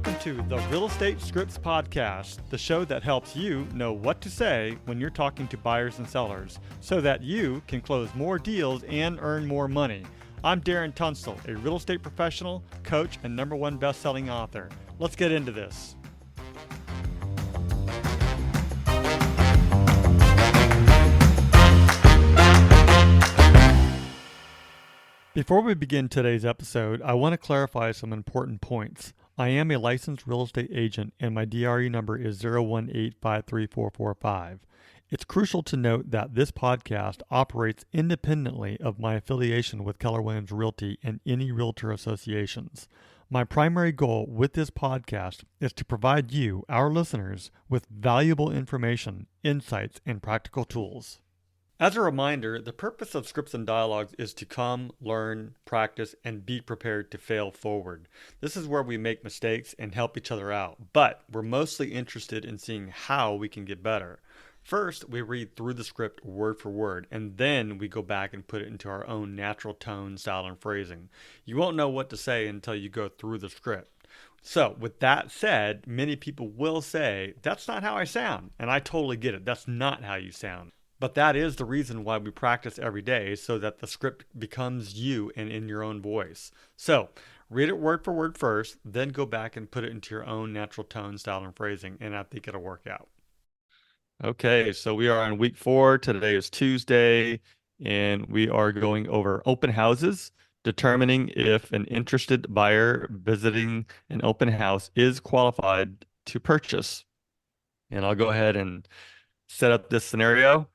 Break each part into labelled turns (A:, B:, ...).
A: Welcome to the Real Estate Scripts Podcast, the show that helps you know what to say when you're talking to buyers and sellers so that you can close more deals and earn more money. I'm Darren Tunstall, a real estate professional, coach, and #1 best-selling author. Let's get into this. Before we begin today's episode, I want to clarify some important points. I am a licensed real estate agent and my DRE number is 018534445. It's crucial to note that this podcast operates independently of my affiliation with Keller Williams Realty and any realtor associations. My primary goal with this podcast is to provide you, our listeners, with valuable information, insights, and practical tools. As a reminder, the purpose of Scripts and Dialogues is to come, learn, practice, and be prepared to fail forward. This is where we make mistakes and help each other out, but we're mostly interested in seeing how we can get better. First, we read through the script word for word, and then we go back and put it into our own natural tone, style, and phrasing. You won't know what to say until you go through the script. So, with that said, many people will say, that's not how I sound, and I totally get it. That's not how you sound. But that is the reason why we practice every day, so that the script becomes you and in your own voice. So, read it word for word first, then go back and put it into your own natural tone, style, and phrasing, and I think it'll work out. Okay, so we are on week 4. Today is Tuesday, and we are going over open houses, determining if an interested buyer visiting an open house is qualified to purchase. And I'll go ahead and set up this scenario.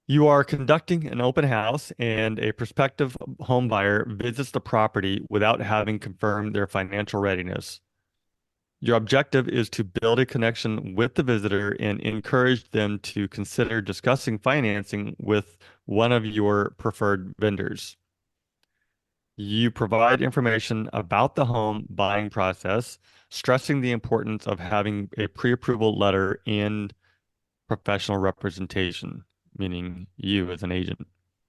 A: You are conducting an open house and a prospective home buyer visits the property without having confirmed their financial readiness. Your objective is to build a connection with the visitor and encourage them to consider discussing financing with one of your preferred vendors. You provide information about the home buying process, stressing the importance of having a pre-approval letter and professional representation, meaning you as an agent.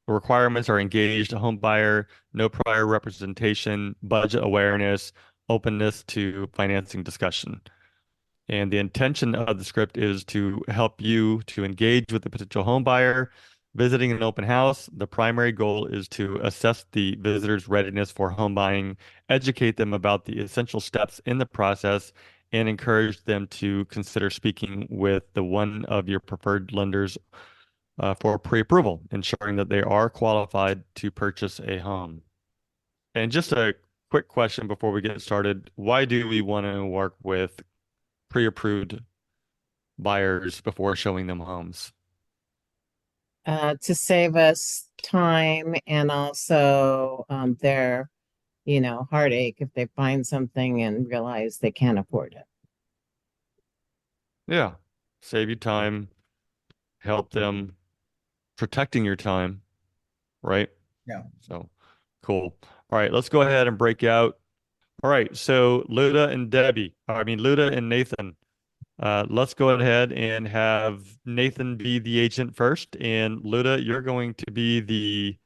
A: The requirements are engaged home buyer, no prior representation, budget awareness, openness to financing discussion. And the intention of the script is to help you to engage with the potential home buyer visiting an open house. The primary goal is to assess the visitor's readiness for home buying, educate them about the essential steps in the process, and encourage them to consider speaking with the one of your preferred lenders for pre-approval, ensuring that they are qualified to purchase a home. And just a quick question before we get started. Why do we want to work with pre-approved buyers before showing them homes?
B: To save us time and also their, heartache if they find something and realize they can't afford it.
A: Yeah, save you time, help them, protecting your time, right?
C: Yeah.
A: So, cool. All right, let's go ahead and break out. All right, so Luda and Nathan. Let's go ahead and have Nathan be the agent first, and Luda, you're going to be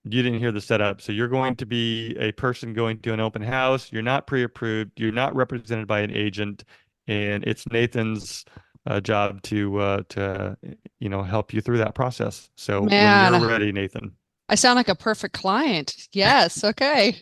A: you didn't hear the setup, so you're going to be a person going to an open house. You're not pre-approved. You're not represented by an agent, and it's Nathan's job to help you through that process. So when you're ready, Nathan.
D: I sound like a perfect client. Yes. Okay.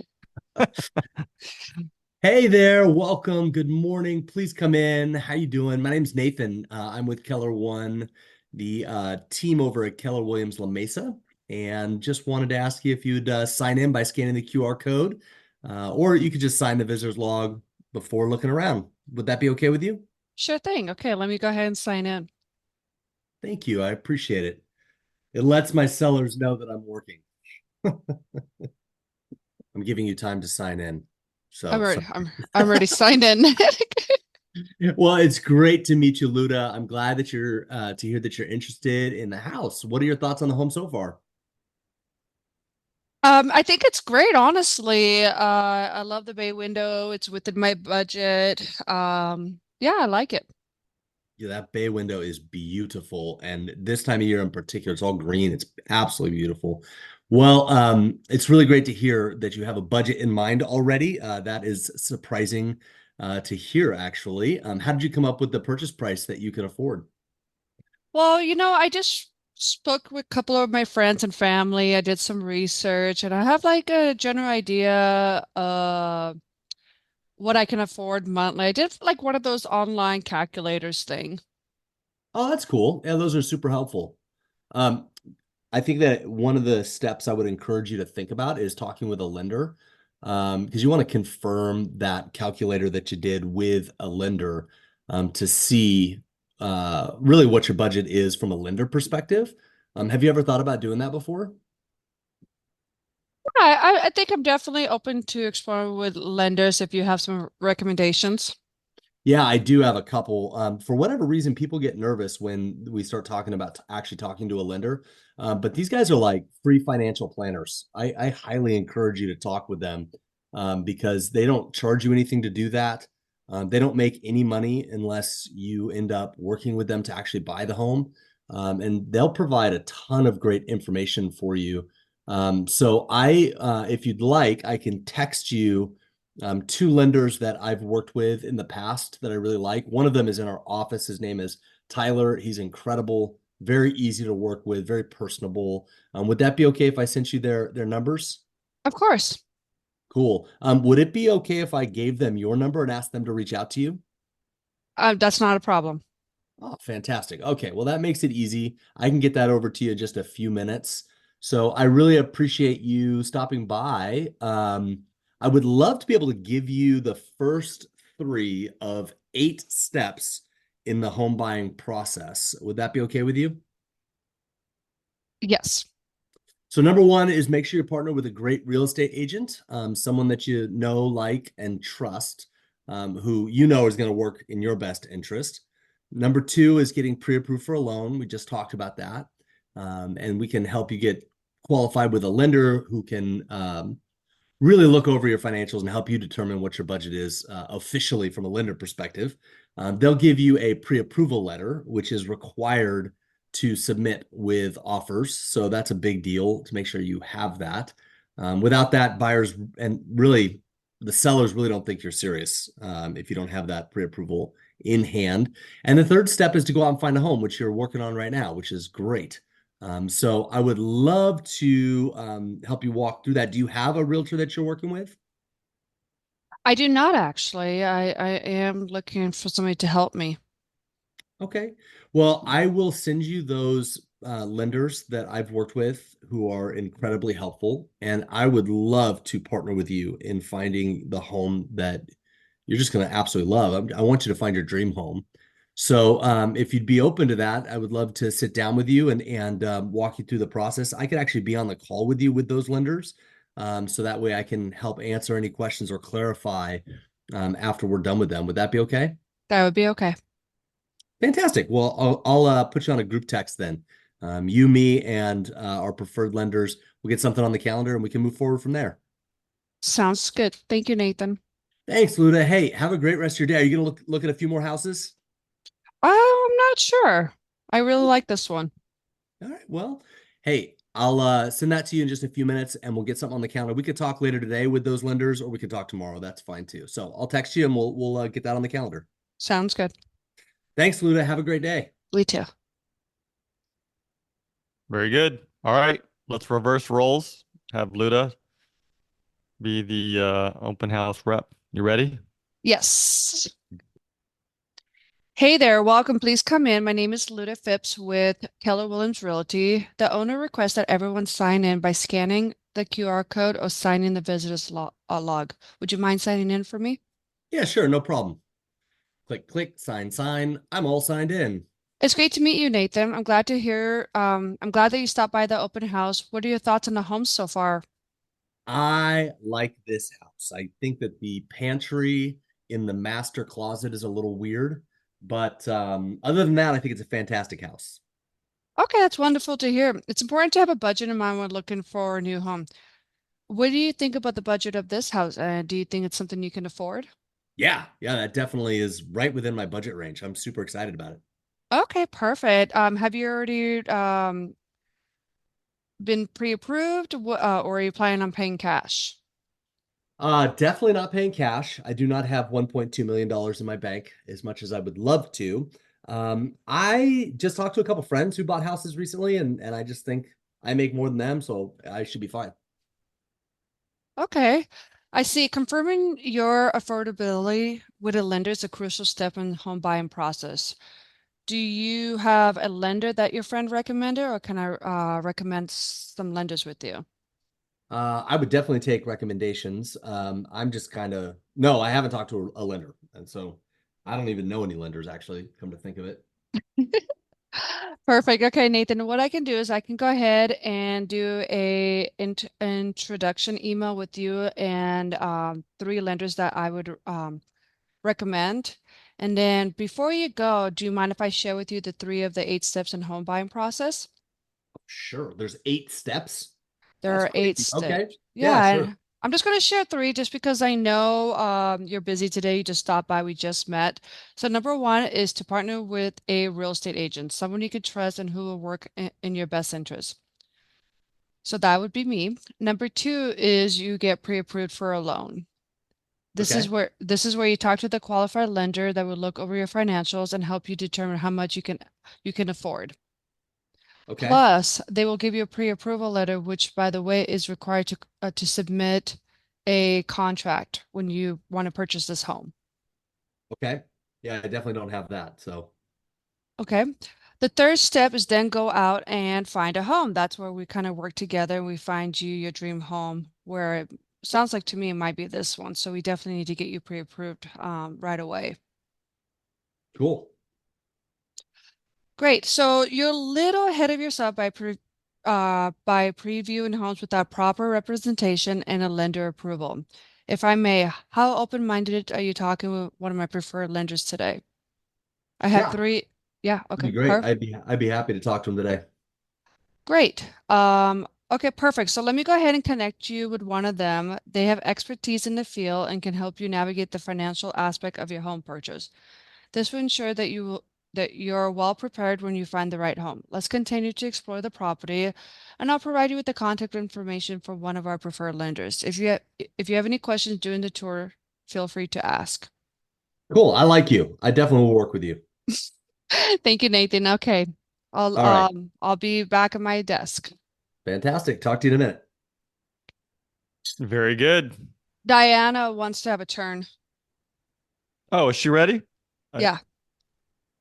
C: Hey there, welcome. Good morning. Please come in. How you doing? My name's Nathan. I'm with Keller One, the team over at Keller Williams La Mesa, and just wanted to ask you if you'd sign in by scanning the QR code, or you could just sign the visitor's log before looking around. Would that be okay with you?
D: Sure thing. Okay, let me go ahead and sign in.
C: Thank you. I appreciate it. It lets my sellers know that I'm working. I'm giving you time to sign in. So
D: I'm already signed in.
C: Well, it's great to meet you, Luda. I'm glad that you're to hear that you're interested in the house. What are your thoughts on the home so far?
D: I think it's great, honestly. I love the bay window. It's within my budget. Yeah, I like it.
C: Yeah, that bay window is beautiful. And this time of year in particular, it's all green. It's absolutely beautiful. Well, it's really great to hear that you have a budget in mind already. That is surprising to hear, actually. How did you come up with the purchase price that you can afford?
D: Well, I just spoke with a couple of my friends and family. I did some research and I have like a general idea what I can afford monthly. I did like one of those online calculators thing.
C: Oh, that's cool. Yeah, those are super helpful. Um, I think that one of the steps I would encourage you to think about is talking with a lender, because you want to confirm that calculator that you did with a lender, to see really what your budget is from a lender perspective. Have you ever thought about doing that before?
D: I think I'm definitely open to exploring with lenders if you have some recommendations.
C: Yeah, I do have a couple. For whatever reason, people get nervous when we start talking about actually talking to a lender. But these guys are like free financial planners. I highly encourage you to talk with them, because they don't charge you anything to do that. They don't make any money unless you end up working with them to actually buy the home. And they'll provide a ton of great information for you. If you'd like, I can text you two lenders that I've worked with in the past that I really like. One of them is in our office. His name is Tyler. He's incredible, very easy to work with, very personable. Would that be okay if I sent you their numbers?
D: Of course.
C: Cool. Would it be okay if I gave them your number and asked them to reach out to you?
D: That's not a problem.
C: Oh, fantastic. Okay, well, that makes it easy. I can get that over to you in just a few minutes. So I really appreciate you stopping by. I would love to be able to give you the first three of 8 steps in the home buying process. Would that be okay with you?
D: Yes.
C: So number one is make sure you partner with a great real estate agent, someone that you know, like, and trust, who you know is going to work in your best interest. Number two is getting pre-approved for a loan. We just talked about that. And we can help you get qualified with a lender who can really look over your financials and help you determine what your budget is officially from a lender perspective. They'll give you a pre-approval letter, which is required to submit with offers. So that's a big deal to make sure you have that. Without that, buyers and really the sellers really don't think you're serious if you don't have that pre-approval in hand. And the third step is to go out and find a home, which you're working on right now, which is great. So I would love to help you walk through that. Do you have a realtor that you're working with?
D: I do not actually. I am looking for somebody to help me.
C: Okay. Well, I will send you those lenders that I've worked with who are incredibly helpful. And I would love to partner with you in finding the home that you're just going to absolutely love. I want you to find your dream home. So if you'd be open to that, I would love to sit down with you and walk you through the process. I could actually be on the call with you with those lenders. So that way I can help answer any questions or clarify after we're done with them. Would that be okay?
D: That would be okay.
C: Fantastic. Well, I'll put you on a group text then. You, me, and our preferred lenders. We'll get something on the calendar and we can move forward from there.
D: Sounds good. Thank you, Nathan.
C: Thanks, Luda. Hey, have a great rest of your day. Are you gonna look at a few more houses?
D: I'm not sure. I really like this one.
C: All right. Well, hey, I'll send that to you in just a few minutes and we'll get something on the calendar. We could talk later today with those lenders or we could talk tomorrow. That's fine too. So I'll text you and we'll get that on the calendar.
D: Sounds good.
C: Thanks, Luda. Have a great day.
D: Me too.
A: Very good. All right, let's reverse roles. Have Luda be the open house rep. You ready?
D: Yes. Hey there, welcome. Please come in. My name is Luda Phipps with Keller Williams Realty. The owner requests that everyone sign in by scanning the QR code or signing the visitor's log. Would you mind signing in for me?
C: Yeah, sure. No problem. Click, click, sign, sign. I'm all signed in.
D: It's great to meet you, Nathan. I'm glad to hear, I'm glad that you stopped by the open house. What are your thoughts on the home so far?
C: I like this house. I think that the pantry in the master closet is a little weird, but other than that, I think it's a fantastic house.
D: Okay, that's wonderful to hear. It's important to have a budget in mind when looking for a new home. What do you think about the budget of this house? Do you think it's something you can afford?
C: Yeah, that definitely is right within my budget range. I'm super excited about it.
D: Okay, perfect. Have you already been pre-approved, or are you planning on paying cash?
C: Definitely not paying cash. I do not have $1.2 million in my bank as much as I would love to. I just talked to a couple friends who bought houses recently, and I just think I make more than them, so I should be fine.
D: Okay. I see. Confirming your affordability with a lender is a crucial step in the home buying process. Do you have a lender that your friend recommended, or can I recommend some lenders with you?
C: I would definitely take recommendations. I'm just kind of no, I haven't talked to a lender, and so I don't even know any lenders actually, come to think of it.
D: Perfect. Okay, Nathan, what I can do is I can go ahead and do a introduction email with you and three lenders that I would recommend. And then before you go, do you mind if I share with you the three of the 8 steps in home buying process?
C: Sure, there's 8 steps.
D: There
C: That's
D: are eight
C: crazy. Okay.
D: steps.
C: Yeah,
D: Yeah,
C: sure.
D: and I'm just going to share three just because I know you're busy today. You just stopped by. We just met. So number one is to partner with a real estate agent, someone you can trust and who will work in your best interest. So that would be me. Number two is you get pre-approved for a loan.
C: Okay.
D: This is where you talk to the qualified lender that will look over your financials and help you determine how much you can afford.
C: Okay.
D: Plus, they will give you a pre-approval letter, which, by the way, is required to submit a contract when you want to purchase this home.
C: Okay. Yeah, I definitely don't have that. So,
D: Okay. The third step is then go out and find a home. That's where we kind of work together and we find you your dream home, where it sounds like to me it might be this one. So we definitely need to get you pre-approved right away.
C: cool.
D: Great. So you're a little ahead of yourself by previewing homes without proper representation and a lender approval. If I may, how open-minded are you talking with one of my preferred lenders today? I have
C: Yeah,
D: three. Yeah,
C: that'd be
D: okay,
C: great. I'd be happy to talk to him today.
D: great. Okay, perfect. So let me go ahead and connect you with one of them. They have expertise in the field and can help you navigate the financial aspect of your home purchase. This will ensure that you're well prepared when you find the right home. Let's continue to explore the property, and I'll provide you with the contact information for one of our preferred lenders. If you have any questions during the tour, feel free to ask.
C: Cool. I like you. I definitely will work with you.
D: Thank you, Nathan. Okay.
C: All right.
D: I'll be back at my desk.
C: Fantastic. Talk to you in a minute.
A: Very good.
D: Diana wants to have a turn.
A: Oh, is she ready? Uh,
D: Yeah.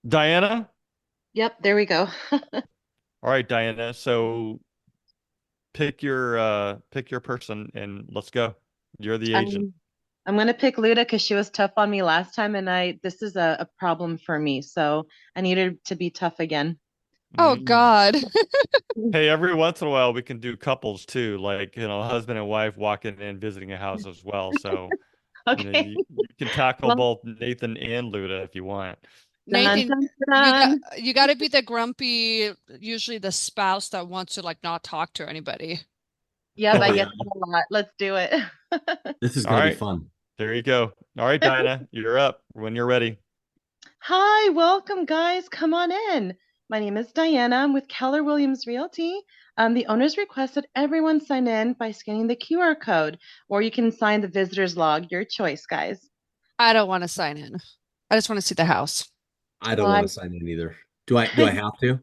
A: Diana?
B: Yep, there we go.
A: All right, Diana. So pick your person and let's go. You're the agent.
E: Um, I'm gonna pick Luda because she was tough on me last time, and this is a problem for me, so I need her to be tough again.
D: Oh
A: Mm.
D: God.
A: Hey, every once in a while we can do couples too, like, husband and wife walking in visiting a house as well. So,
E: Okay.
A: you can tackle
E: Well,
A: both Nathan and Luda if you want.
E: dun,
D: Nathan,
E: dun, dun.
D: you got to be the grumpy, usually the spouse that wants to like not talk to anybody.
E: Yep,
C: Oh
E: I
C: yeah.
E: get that a lot. Let's do it.
C: This is
A: All
C: gonna be
A: right,
C: fun.
A: there you go. All right, Diana, you're up when you're ready.
E: Hi, welcome, guys. Come on in. My name is Diana. I'm with Keller Williams Realty. The owners requested everyone sign in by scanning the QR code, or you can sign the visitor's log. Your choice, guys.
D: I don't want to sign in. I just want to see the house.
C: I don't
E: Well,
C: want to sign in either. Do I have to?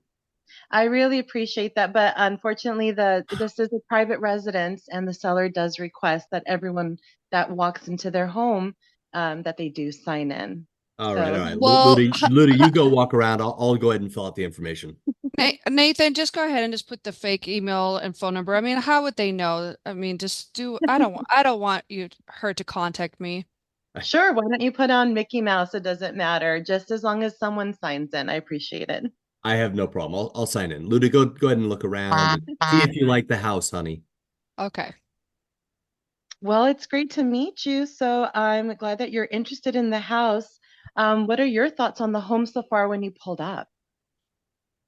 E: I really appreciate that, but unfortunately, this is a private residence, and the seller does request that everyone that walks into their home, that they do sign in.
C: All right,
E: So,
C: all right.
D: Well,
C: Luda, you go walk around. I'll go ahead and fill out the information.
D: Nathan, just go ahead and just put the fake email and phone number. I mean, how would they know? I mean, just do. I don't want her to contact me.
E: sure, why don't you put on Mickey Mouse? It doesn't matter, just as long as someone signs in. I appreciate it.
C: I have no problem. I'll sign in. Luda, go ahead and look around and see if you like the house, honey.
D: Okay.
E: Well, it's great to meet you. So I'm glad that you're interested in the house. What are your thoughts on the home so far when you pulled up?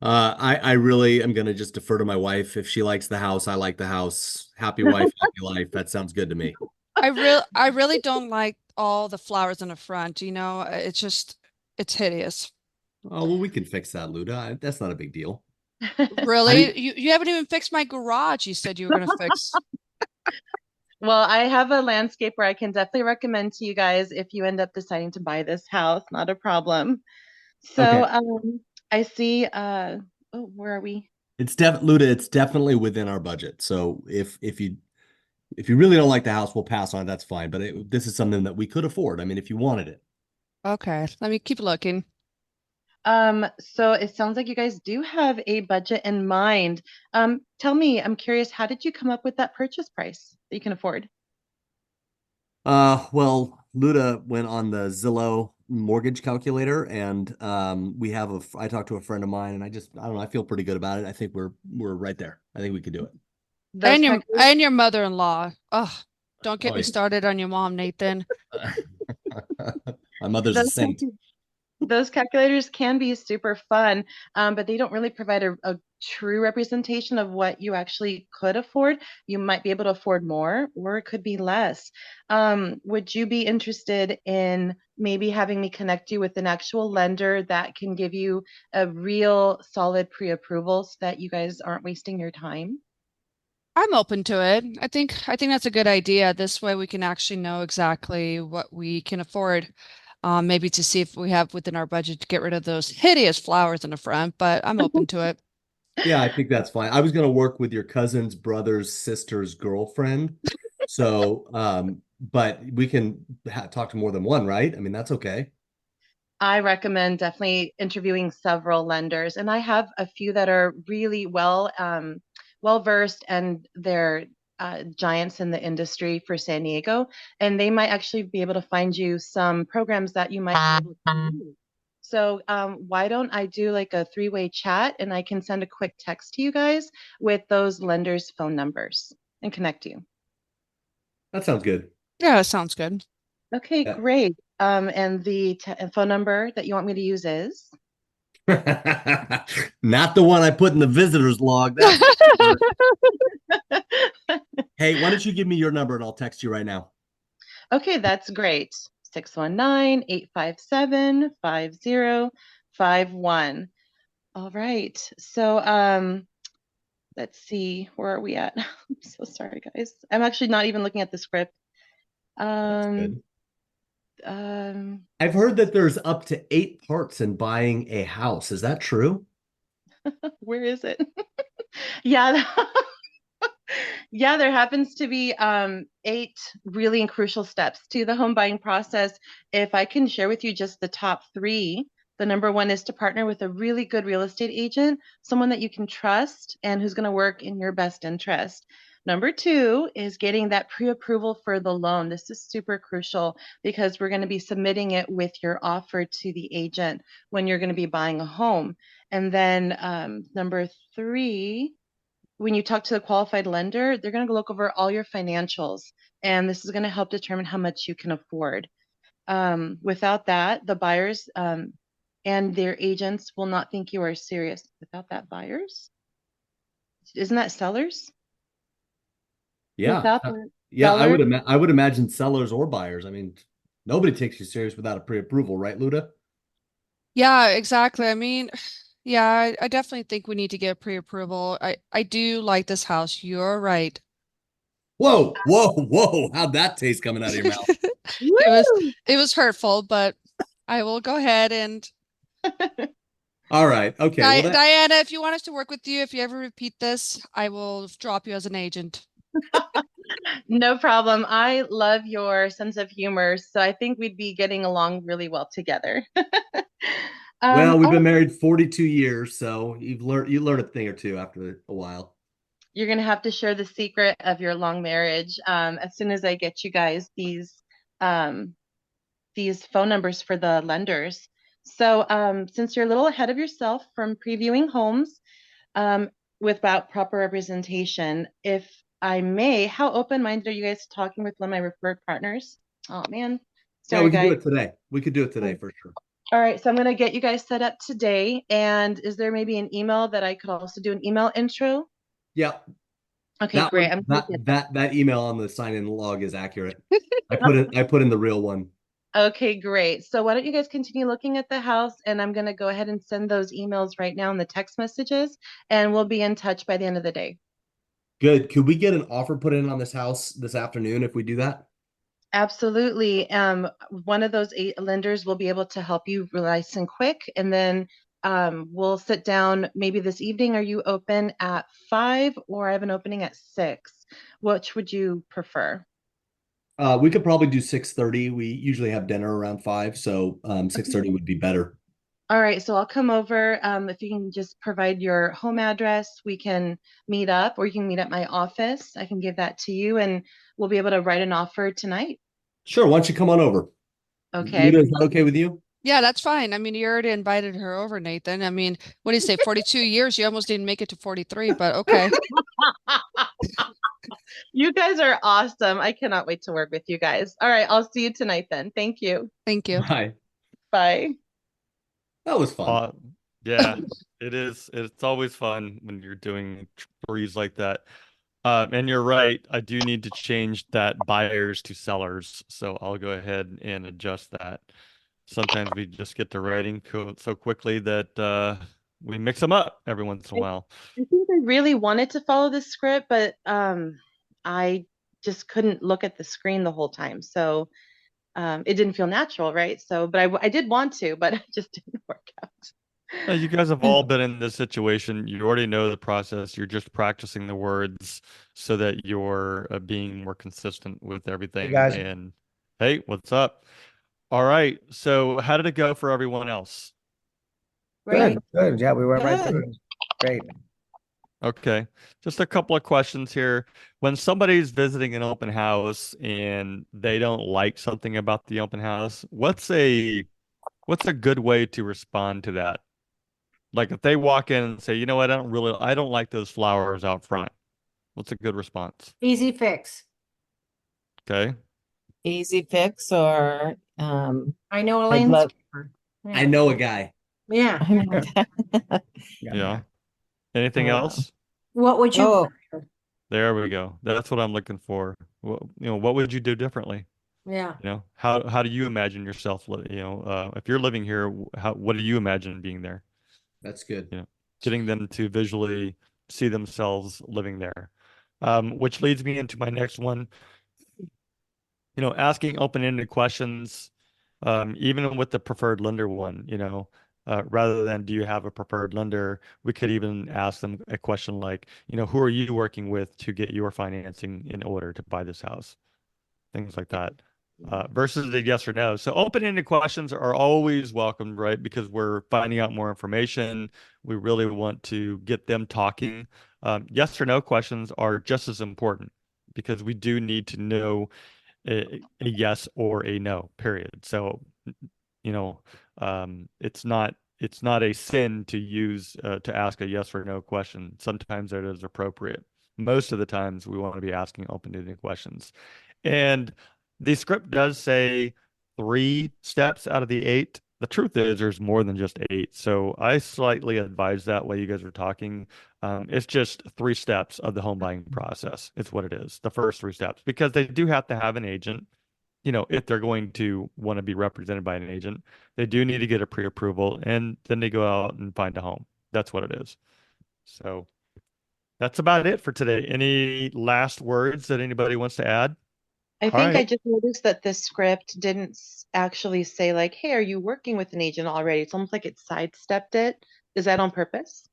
C: I really am gonna just defer to my wife. If she likes the house, I like the house. Happy wife, happy life. That sounds good to me.
D: I really don't like all the flowers in the front, you know. It's just it's hideous.
C: Oh, well, we can fix that, Luda. That's not a big deal. How do
D: Really? You haven't even fixed my garage you said you were going to fix.
E: Well, I have a landscaper I can definitely recommend to you guys if you end up deciding to buy this house. Not a problem. So,
C: Okay.
E: I see, oh, where are we?
C: Luda, it's definitely within our budget. So if you really don't like the house, we'll pass on it. That's fine. But this is something that we could afford. I mean, if you wanted it.
D: Okay, let me keep looking.
E: So it sounds like you guys do have a budget in mind. Tell me, I'm curious, how did you come up with that purchase price that you can afford?
C: Well, Luda went on the Zillow mortgage calculator, and I talked to a friend of mine, and I don't know, I feel pretty good about it. I think we're right there. I think we could do it.
E: Those calculators,
D: And your mother-in-law. Oh, don't get
C: Oh,
D: me started on your mom, Nathan.
C: yeah. My mother's a
E: those
C: saint.
E: those calculators can be super fun, but they don't really provide a true representation of what you actually could afford. You might be able to afford more, or it could be less. Would you be interested in maybe having me connect you with an actual lender that can give you a real solid pre-approval so that you guys aren't wasting your time?
D: I'm open to it. I think that's a good idea. This way we can actually know exactly what we can afford. Maybe to see if we have within our budget to get rid of those hideous flowers in the front, but I'm open to it.
C: Yeah, I think that's fine. I was going to work with your cousin's brother's sister's girlfriend. So, but we can talk to more than one, right? I mean, that's okay.
E: I recommend definitely interviewing several lenders, and I have a few that are really well versed, and they're giants in the industry for San Diego, and they might actually be able to find you some programs that you might be able to use. So why don't I do like a three-way chat, and I can send a quick text to you guys with those lenders' phone numbers and connect you.
C: That sounds good.
D: Yeah, that sounds good.
E: Okay,
C: Yeah.
E: great. And the phone number that you want me to use is?
C: Not the one I put in the visitor's log. That's for sure. Hey, why don't you give me your number and I'll text you right now?
E: Okay, that's great. 619-857-5051. All right. So let's see, where are we at? I'm so sorry, guys. I'm actually not even looking at the script.
C: That's
E: Um,
C: good.
E: um,
C: I've heard that there's up to 8 parts in buying a house. Is that true?
E: where is it? Yeah. Yeah, there happens to be eight really crucial steps to the home buying process. If I can share with you just the top three, the number one is to partner with a really good real estate agent, someone that you can trust and who's going to work in your best interest. Number two is getting that pre-approval for the loan. This is super crucial because we're going to be submitting it with your offer to the agent when you're going to be buying a home. And then number three, when you talk to the qualified lender, they're going to look over all your financials, and this is going to help determine how much you can afford. Without that, the buyers and their agents will not think you are serious. Without that, buyers? Isn't that sellers?
C: Yeah.
E: Without the
C: Yeah,
E: sellers,
C: I would imagine sellers or buyers. I mean, nobody takes you serious without a pre-approval, right, Luda?
D: Yeah, exactly. I mean, yeah, I definitely think we need to get pre-approval. I do like this house. You're right.
C: Whoa, whoa, whoa. How'd that taste coming out of your mouth?
D: It was
E: woo!
D: it was hurtful, but I will go ahead and
C: All right. Okay. Well,
D: Diana, if you want us to work with you, if you ever repeat this, I will drop you as an agent.
E: No problem. I love your sense of humor, so I think we'd be getting along really well together.
C: well, we've
E: All
C: been
E: right.
C: married 42 years, so you learn a thing or two after a while.
E: You're going to have to share the secret of your long marriage as soon as I get you guys um, these phone numbers for the lenders. So since you're a little ahead of yourself from previewing homes um, without proper representation, if I may, how open-minded are you guys talking with one of my referred partners? Oh man,
C: Yeah,
E: sorry
C: we could do
E: guys.
C: it today. We could do it today for sure.
E: All right, so I'm going to get you guys set up today. And is there maybe an email that I could also do an email intro?
C: Yeah,
E: Okay,
C: that
E: great.
C: one,
E: I'm going to get
C: that email on the sign-in log is accurate. I put in the real one.
E: Okay, great. So why don't you guys continue looking at the house, and I'm going to go ahead and send those emails right now in the text messages, and we'll be in touch by the end of the day.
C: Good. Could we get an offer put in on this house this afternoon if we do that?
E: Absolutely. One of those 8 lenders will be able to help you nice and quick, and then we'll sit down maybe this evening. Are you open at 5, or I have an opening at 6? Which would you prefer?
C: We could probably do 6:30. We usually have dinner around 5, so 6:30 would be better.
E: All right, so I'll come over. If you can just provide your home address, we can meet up, or you can meet at my office. I can give that to you, and we'll be able to write an offer tonight.
C: Sure, why don't you come on over?
E: Okay.
C: Luda, is that okay with you?
D: Yeah, that's fine. I mean, you already invited her over, Nathan. I mean, what do you say, 42 years? You almost didn't make it to 43, but okay.
E: You guys are awesome. I cannot wait to work with you guys. All right, I'll see you tonight then. Thank you.
D: Thank you.
C: Bye.
E: Bye.
C: That was fun.
A: Yeah, it is. It's always fun when you're doing threes like that. And you're right. I do need to change that buyers to sellers. So I'll go ahead and adjust that. Sometimes we just get to writing so quickly that we mix them up every once in a while.
E: I think I really wanted to follow this script, but I just couldn't look at the screen the whole time. So it didn't feel natural, right? So, but I did want to, but it just didn't work out.
A: You guys have all been in this situation. You already know the process. You're just practicing the words so that you're being more consistent with everything.
F: guys.
A: And hey, what's up? All right. So how did it go for everyone else?
F: Good, good. Yeah, we went right
B: Good.
F: through it. Great.
A: Okay. Just a couple of questions here. When somebody's visiting an open house and they don't like something about the open house, what's a good way to respond to that? Like if they walk in and say, you know what, I don't like those flowers out front. What's a good response?
G: Easy fix.
A: Okay.
B: Easy fix, or
G: I know a
B: I'd love-
G: landscaper.
C: I know a guy.
G: Yeah.
B: I know that.
A: Yeah. Anything
B: Wow.
A: else?
G: What would you?
B: Oh,
A: There we go. That's what I'm looking for. What would you do differently?
G: Yeah.
A: How do you imagine yourself, if you're living here, what do you imagine being there?
C: That's good.
A: Getting them to visually see themselves living there. Which leads me into my next one. Asking open-ended questions, even with the preferred lender one, rather than do you have a preferred lender, we could even ask them a question like, who are you working with to get your financing in order to buy this house? Things like that. Versus the yes or no. So open-ended questions are always welcomed, right? Because we're finding out more information. We really want to get them talking. Yes or no questions are just as important because we do need to know a yes or a no, period. So, it's not a sin to use to ask a yes or no question. Sometimes it is appropriate. Most of the times we want to be asking open-ended questions. And the script does say 3 steps out of the 8. The truth is there's more than just 8. So I slightly advise that while you guys are talking. It's just 3 steps of the home buying process. It's what it is. The first 3 steps, because they do have to have an agent. If they're going to want to be represented by an agent, they do need to get a pre-approval, and then they go out and find a home. That's what it is. So that's about it for today. Any last words that anybody wants to add?
E: I
A: All
E: think I
A: right.
E: just noticed that this script didn't actually say like, "Hey, are you working with an agent already?" It's almost like it sidestepped it. Is that on purpose?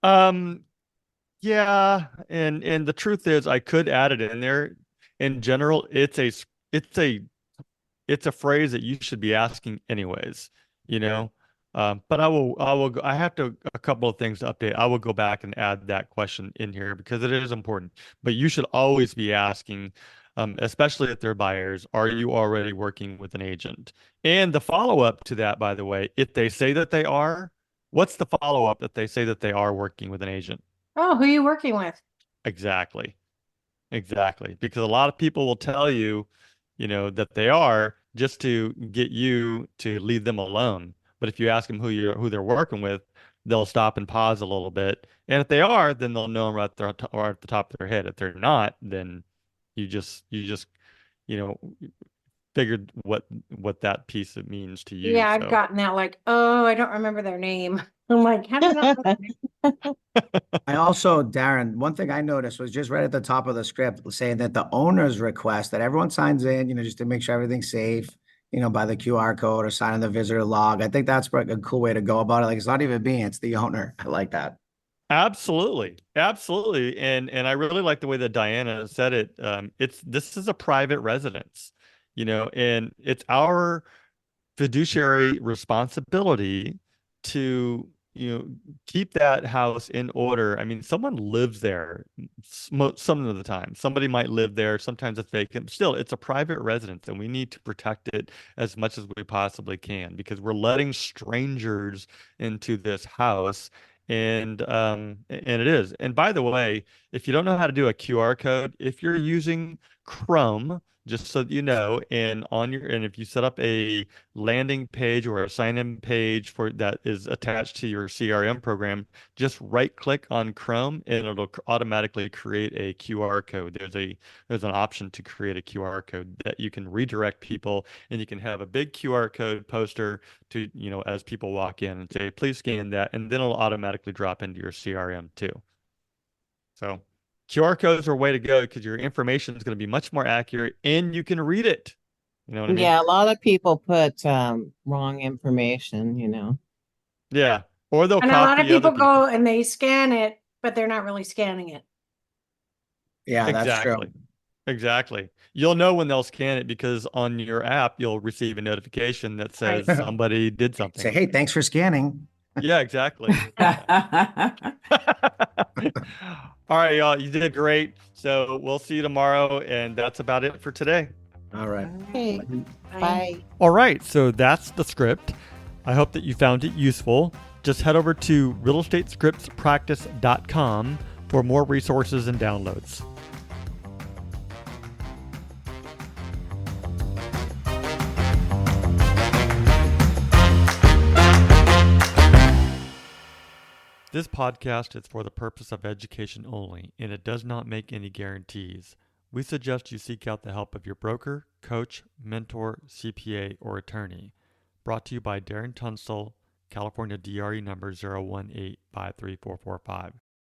A: Yeah, and the truth is I could add it in there. In general, it's a it's a phrase that you should be asking anyways, you know. But I have a couple of things to update. I will go back and add that question in here because it is important. But you should always be asking, especially if they're buyers, are you already working with an agent? And the follow-up to that, by the way, if they say that they are, what's the follow-up if they say that they are working with an agent?
G: Oh, who are you working with?
A: Exactly. Exactly. Because a lot of people will tell you, that they are just to get you to leave them alone. But if you ask them who they're working with, they'll stop and pause a little bit. And if they are, then they'll know right at the top of their head. If they're not, then you just, you know, figured what that piece it means to you.
G: Yeah, I've
A: So.
G: gotten that like, oh, I don't remember their name. I'm like, how do you not know their name?
F: I also, Darren, one thing I noticed was just right at the top of the script saying that the owner's request that everyone signs in, just to make sure everything's safe, by the QR code or signing the visitor log. I think that's a cool way to go about it. Like, it's not even me, it's the owner. I like that.
A: Absolutely. Absolutely. And I really like the way that Diana said it. This is a private residence, and it's our fiduciary responsibility to, keep that house in order. I mean, someone lives there some of the time. Somebody might live there. Sometimes it's vacant. Still, it's a private residence, and we need to protect it as much as we possibly can because we're letting strangers into this house. And it is. And by the way, if you don't know how to do a QR code, if you're using Chrome, just so that you know, and if you set up a landing page or a sign-in page for that is attached to your CRM program, just right-click on Chrome and it'll automatically create a QR code. There's an option to create a QR code that you can redirect people, and you can have a big QR code poster to, as people walk in and say, please scan that, and then it'll automatically drop into your CRM too. So QR codes are a way to go because your information is going to be much more accurate and you can read it. You know what I mean?
B: Yeah, a lot of people put wrong information,
A: Yeah. Or they'll
G: And a lot of
A: copy other
G: people go
A: people.
G: and they scan it, but they're not really scanning it.
F: Yeah, that's true.
A: Exactly. You'll know when they'll scan it because on your app, you'll receive a notification that says
G: Right.
A: somebody did
F: Say,
A: something.
F: hey, thanks for scanning.
A: Yeah, exactly. All right, y'all. You did great. So we'll see you tomorrow. And that's about it for today.
F: All right.
B: Okay, bye.
A: All right. So that's the script. I hope that you found it useful. Just head over to realestatescriptspractice.com for more resources and downloads. This podcast is for the purpose of education only, and it does not make any guarantees. We suggest you seek out the help of your broker, coach, mentor, CPA, or attorney. Brought to you by Darren Tunstall, California DRE number 018534445.